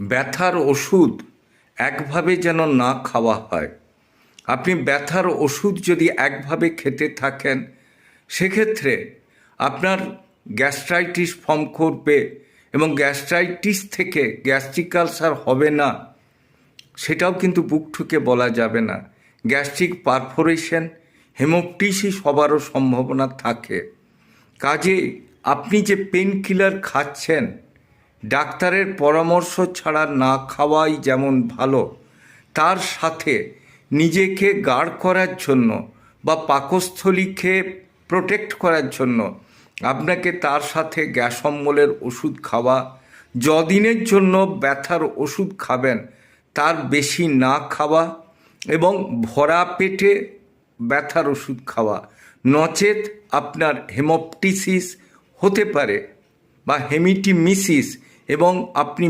ব্যথার ওষুধ একভাবে যেন না খাওয়া হয়। আপনি ব্যথার ওষুধ যদি একভাবে খেতে থাকেন, সেক্ষেত্রে আপনার গ্যাস্ট্রাইটিস ফর্ম করবে এবং গ্যাস্ট্রাইটিস থেকে গ্যাস্ট্রিক আলসার হবে না, সেটাও কিন্তু বুক ঠুকে বলা যাবে না। গ্যাস্ট্রিক পারফোরেশন, হেমোপটিসিস হবারও সম্ভাবনা থাকে। কাজে আপনি যে পেন কিলার খাচ্ছেন, ডাক্তারের পরামর্শ ছাড়া না খাওয়াই যেমন ভালো, তার সাথে নিজেকে গার্ড করার জন্য বা পাকস্থলীকে প্রোটেক্ট করার জন্য আপনাকে তার সাথে গ্যাস অম্বলের ওষুধ খাওয়া, যদিনের জন্য ব্যথার ওষুধ খাবেন তার বেশি না খাওয়া এবং ভরা পেটে ব্যথার ওষুধ খাওয়া, নচেত আপনার হেমোপটিসিস হতে পারে বা হেমিটিমিসিস এবং আপনি